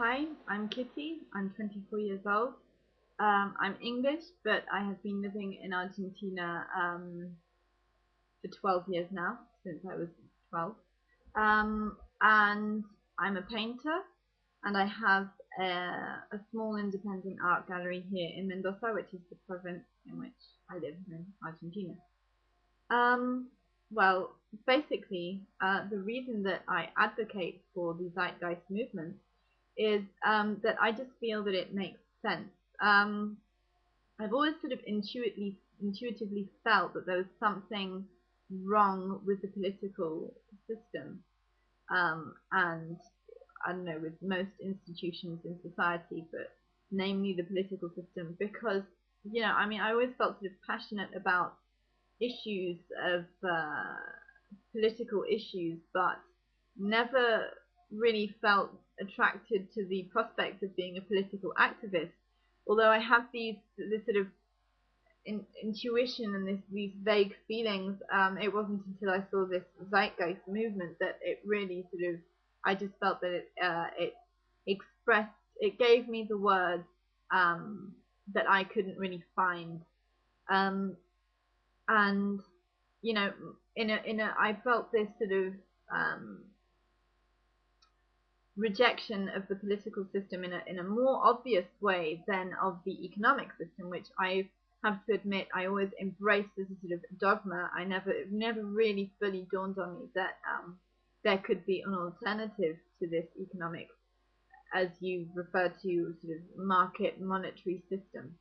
Hi, I'm Kitty. I'm 24 years old. I'm English, but I have been living in Argentina for 12 years now, since I was 12. And I'm a painter, and I have a small independent art gallery here in Mendoza, which is the province in which I live in Argentina. Well, basically, the reason that I advocate for the Zeitgeist movement is that I just feel that it makes sense. I've always sort of intuitively felt that there was something wrong with the political system, and I don't know, with most institutions in society, but namely the political system, because I always felt sort of passionate about issues of political issues, but never really felt attracted to the prospect of being a political activist. Although I have this sort of intuition and these vague feelings, it wasn't until I saw this Zeitgeist movement that it really sort of, I just felt that it expressed, it gave me the words that I couldn't really find. And I felt this sort of rejection of the political system in a more obvious way than of the economic system, which I have to admit I always embraced as a sort of dogma. It never really fully dawned on me that there could be an alternative to this economic, as you refer to, sort of market monetary system.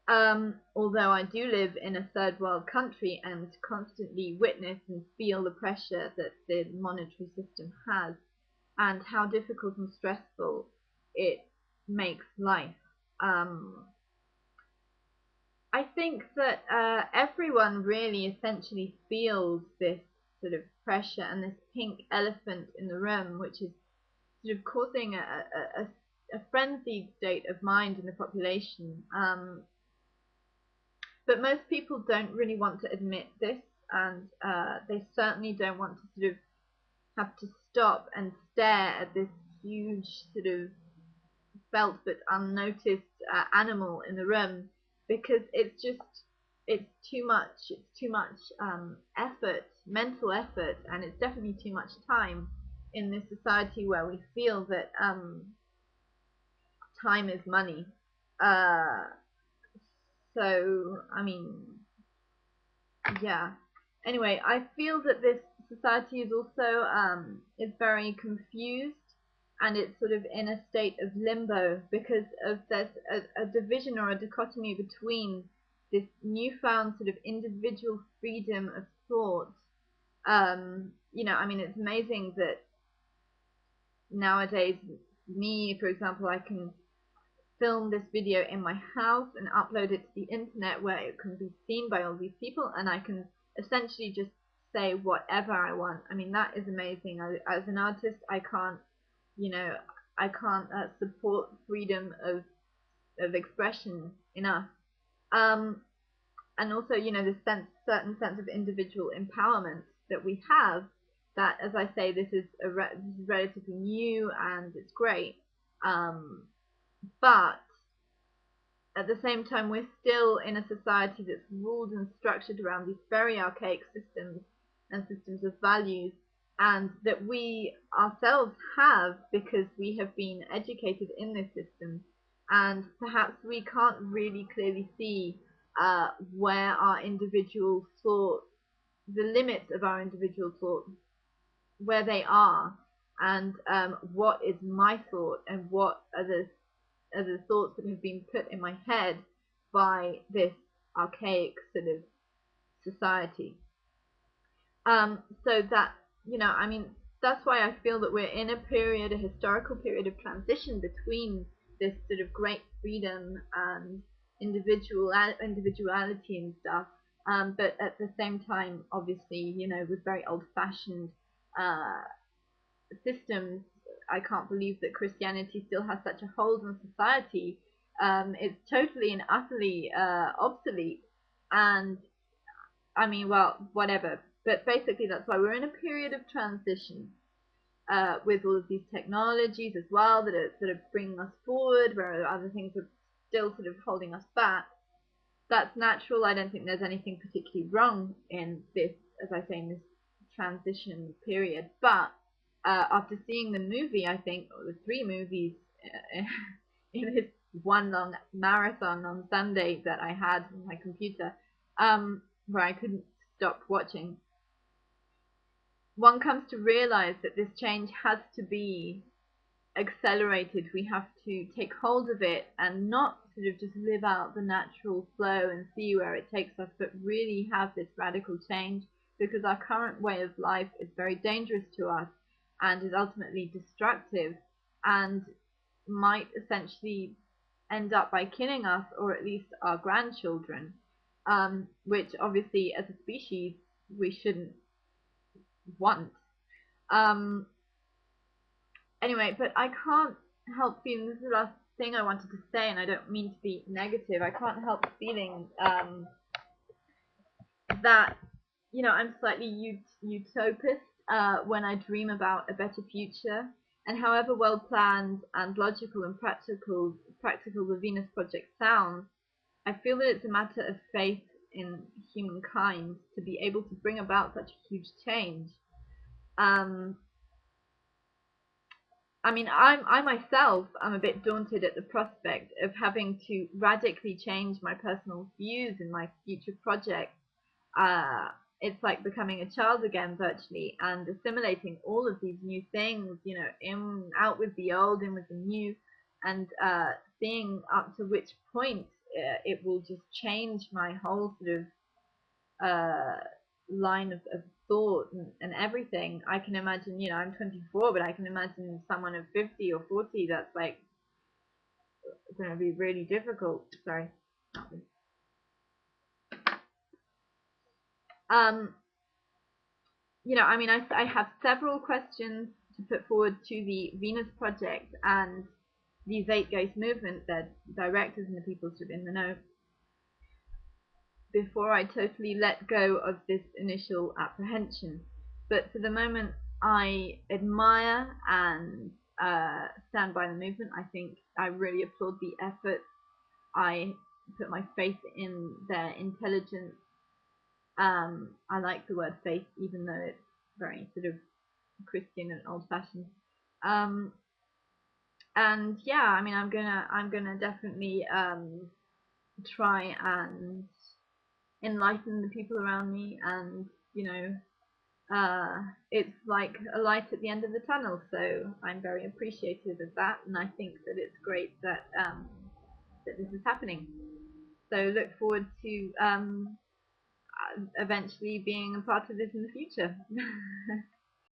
Although I do live in a third world country and constantly witness and feel the pressure that the monetary system has, and how difficult and stressful it makes life. I think that everyone really essentially feels this sort of pressure and this pink elephant in the room, which is sort of causing a frenzied state of mind in the population. But most people don't really want to admit this, and they certainly don't want to sort of have to stop and stare at this huge sort of felt but unnoticed animal in the room, because it's too much. It's too much effort, mental effort, and it's definitely too much time in this society where we feel that time is money. So, I mean, yeah. Anyway, I feel that this society is also is very confused, and it's sort of in a state of limbo because of there's a division or a dichotomy between this newfound sort of individual freedom of thought. It's amazing that nowadays, me, for example, I can film this video in my house and upload it to the internet where it can be seen by all these people, and I can essentially just say whatever I want. I mean, that is amazing. As an artist, I can't support freedom of expression enough. And also, this certain sense of individual empowerment that we have, that, as I say, this is relatively new and it's great. But at the same time, we're still in a society that's ruled and structured around these very archaic systems and systems of values, and that we ourselves have because we have been educated in this system, and perhaps we can't really clearly see where our individual thoughts, the limits of our individual thoughts, where they are, and what is my thought and what are the thoughts that have been put in my head by this archaic sort of society. So that, that's why I feel that we're in a historical period of transition between this sort of great freedom and individuality and stuff, but at the same time, obviously, with very old-fashioned systems. I can't believe that Christianity still has such a hold on society. It's totally and utterly obsolete. And I mean, well, whatever. But basically, that's why we're in a period of transition. with all of these technologies as well that are sort of bringing us forward, where other things are still sort of holding us back. That's natural. I don't think there's anything particularly wrong in this, as I say, in this transition period. But after seeing the movie, I think, or the 3 movies in this one long marathon on Sunday that I had on my computer, where I couldn't stop watching, one comes to realize that this change has to be accelerated. We have to take hold of it and not sort of just live out the natural flow and see where it takes us, but really have this radical change, because our current way of life is very dangerous to us and is ultimately destructive and might essentially end up by killing us, or at least our grandchildren, which obviously as a species we shouldn't want. Anyway, but I can't help feeling, this is the last thing I wanted to say, and I don't mean to be negative, I can't help feeling that, you know, I'm slightly utopist when I dream about a better future, and however well planned and logical and practical the Venus Project sounds, I feel that it's a matter of faith in humankind to be able to bring about such a huge change. I mean, I myself am a bit daunted at the prospect of having to radically change my personal views in my future projects. It's like becoming a child again, virtually, and assimilating all of these new things, you know, out with the old, in with the new, and seeing up to which point it will just change my whole sort of line of thought and everything. I can imagine, you know, I'm 24, but I can imagine someone of 50 or 40 that's like going to be really difficult. Sorry. You know, I mean, I have several questions to put forward to the Venus Project and the Zeitgeist Movement, the directors and the people sort of in the know, before I totally let go of this initial apprehension. But for the moment, I admire and stand by the movement. I think I really applaud the effort. I put my faith in their intelligence. I like the word faith, even though it's very sort of Christian and old-fashioned. And yeah, I mean, I'm gonna definitely try and enlighten the people around me, and you know, it's like a light at the end of the tunnel, so I'm very appreciative of that, and I think that it's great that that this is happening. So look forward to eventually being a part of this in the future.